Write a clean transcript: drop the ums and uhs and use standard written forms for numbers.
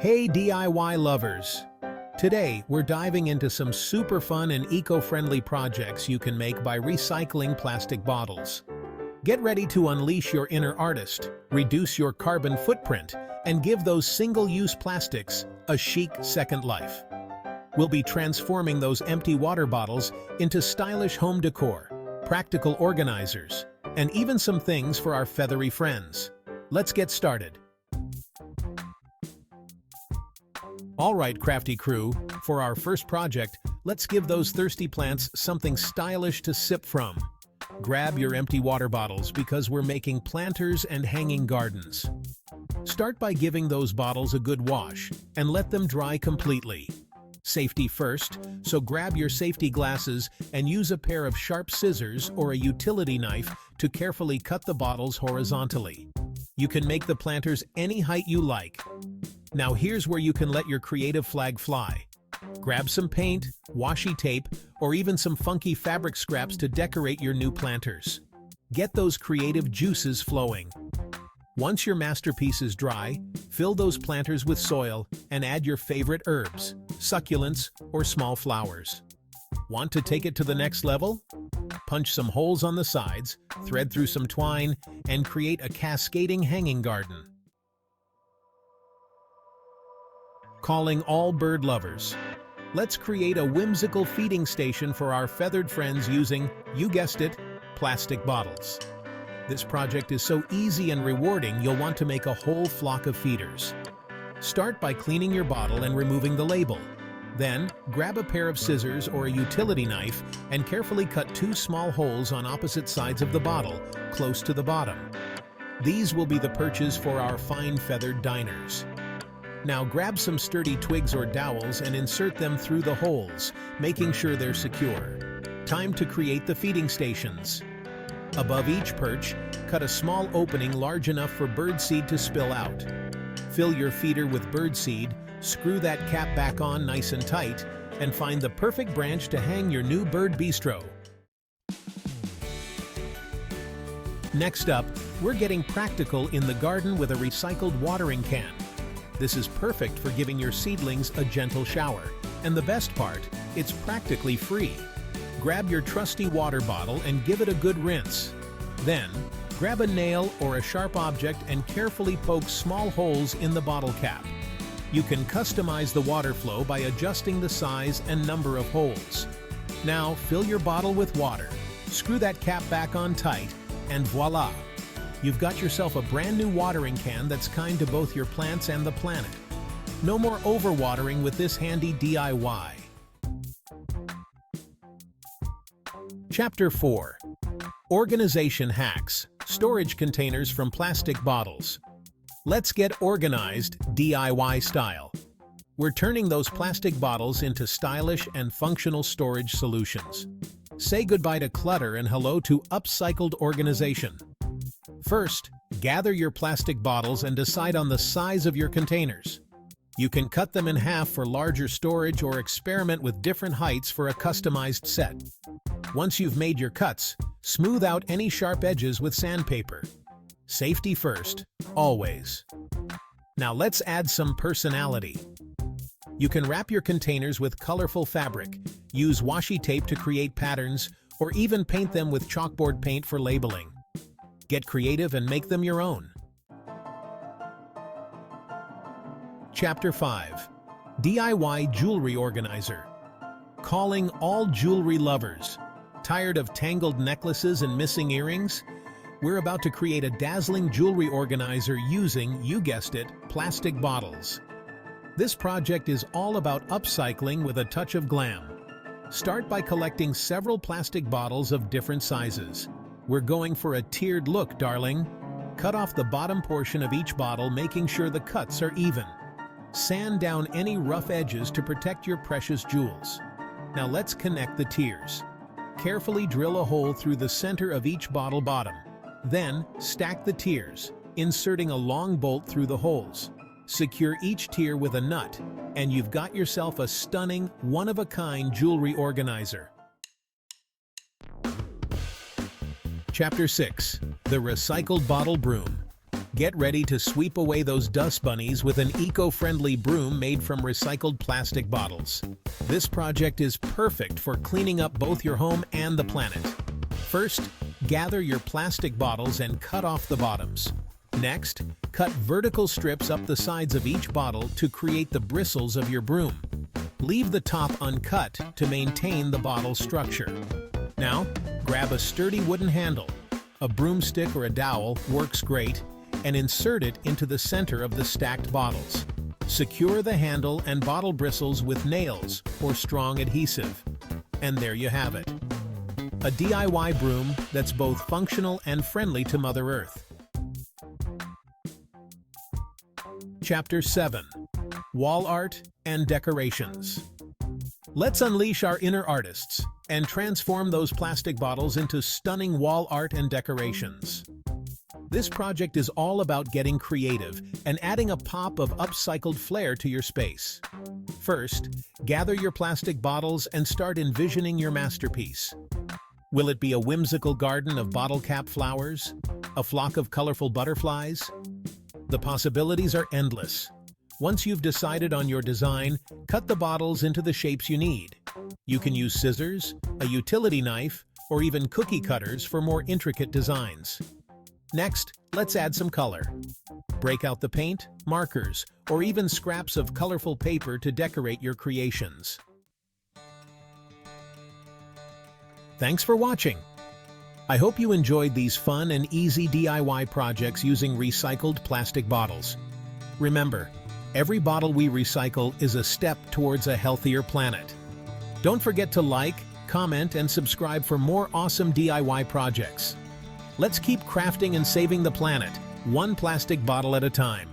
Hey DIY lovers! Today, we're diving into some super fun and eco-friendly projects you can make by recycling plastic bottles. Get ready to unleash your inner artist, reduce your carbon footprint, and give those single-use plastics a chic second life. We'll be transforming those empty water bottles into stylish home decor, practical organizers, and even some things for our feathery friends. Let's get started. Alright, crafty crew, for our first project, let's give those thirsty plants something stylish to sip from. Grab your empty water bottles because we're making planters and hanging gardens. Start by giving those bottles a good wash and let them dry completely. Safety first, so grab your safety glasses and use a pair of sharp scissors or a utility knife to carefully cut the bottles horizontally. You can make the planters any height you like. Now here's where you can let your creative flag fly. Grab some paint, washi tape, or even some funky fabric scraps to decorate your new planters. Get those creative juices flowing. Once your masterpiece is dry, fill those planters with soil and add your favorite herbs, succulents, or small flowers. Want to take it to the next level? Punch some holes on the sides, thread through some twine, and create a cascading hanging garden. Calling all bird lovers. Let's create a whimsical feeding station for our feathered friends using, you guessed it, plastic bottles. This project is so easy and rewarding you'll want to make a whole flock of feeders. Start by cleaning your bottle and removing the label. Then, grab a pair of scissors or a utility knife and carefully cut two small holes on opposite sides of the bottle, close to the bottom. These will be the perches for our fine feathered diners. Now grab some sturdy twigs or dowels and insert them through the holes, making sure they're secure. Time to create the feeding stations. Above each perch, cut a small opening large enough for birdseed to spill out. Fill your feeder with birdseed, screw that cap back on nice and tight, and find the perfect branch to hang your new bird bistro. Next up, we're getting practical in the garden with a recycled watering can. This is perfect for giving your seedlings a gentle shower. And the best part, it's practically free. Grab your trusty water bottle and give it a good rinse. Then, grab a nail or a sharp object and carefully poke small holes in the bottle cap. You can customize the water flow by adjusting the size and number of holes. Now, fill your bottle with water, screw that cap back on tight, and voila! You've got yourself a brand new watering can that's kind to both your plants and the planet. No more overwatering with this handy DIY. Chapter 4. Organization Hacks. Storage containers from plastic bottles. Let's get organized DIY style. We're turning those plastic bottles into stylish and functional storage solutions. Say goodbye to clutter and hello to upcycled organization. First, gather your plastic bottles and decide on the size of your containers. You can cut them in half for larger storage or experiment with different heights for a customized set. Once you've made your cuts, smooth out any sharp edges with sandpaper. Safety first, always. Now let's add some personality. You can wrap your containers with colorful fabric, use washi tape to create patterns, or even paint them with chalkboard paint for labeling. Get creative and make them your own. Chapter 5. DIY Jewelry Organizer. Calling all jewelry lovers. Tired of tangled necklaces and missing earrings? We're about to create a dazzling jewelry organizer using, you guessed it, plastic bottles. This project is all about upcycling with a touch of glam. Start by collecting several plastic bottles of different sizes. We're going for a tiered look, darling. Cut off the bottom portion of each bottle, making sure the cuts are even. Sand down any rough edges to protect your precious jewels. Now let's connect the tiers. Carefully drill a hole through the center of each bottle bottom. Then, stack the tiers, inserting a long bolt through the holes. Secure each tier with a nut, and you've got yourself a stunning, one-of-a-kind jewelry organizer. Chapter 6. The Recycled Bottle Broom. Get ready to sweep away those dust bunnies with an eco-friendly broom made from recycled plastic bottles. This project is perfect for cleaning up both your home and the planet. First, gather your plastic bottles and cut off the bottoms. Next, cut vertical strips up the sides of each bottle to create the bristles of your broom. Leave the top uncut to maintain the bottle structure. Now, grab a sturdy wooden handle. A broomstick or a dowel works great, and insert it into the center of the stacked bottles. Secure the handle and bottle bristles with nails or strong adhesive. And there you have it. A DIY broom that's both functional and friendly to Mother Earth. Chapter 7. Wall Art and Decorations. Let's unleash our inner artists and transform those plastic bottles into stunning wall art and decorations. This project is all about getting creative and adding a pop of upcycled flair to your space. First, gather your plastic bottles and start envisioning your masterpiece. Will it be a whimsical garden of bottle cap flowers? A flock of colorful butterflies? The possibilities are endless. Once you've decided on your design, cut the bottles into the shapes you need. You can use scissors, a utility knife, or even cookie cutters for more intricate designs. Next, let's add some color. Break out the paint, markers, or even scraps of colorful paper to decorate your creations. Thanks for watching. I hope you enjoyed these fun and easy DIY projects using recycled plastic bottles. Remember, every bottle we recycle is a step towards a healthier planet. Don't forget to like, comment, and subscribe for more awesome DIY projects. Let's keep crafting and saving the planet, one plastic bottle at a time.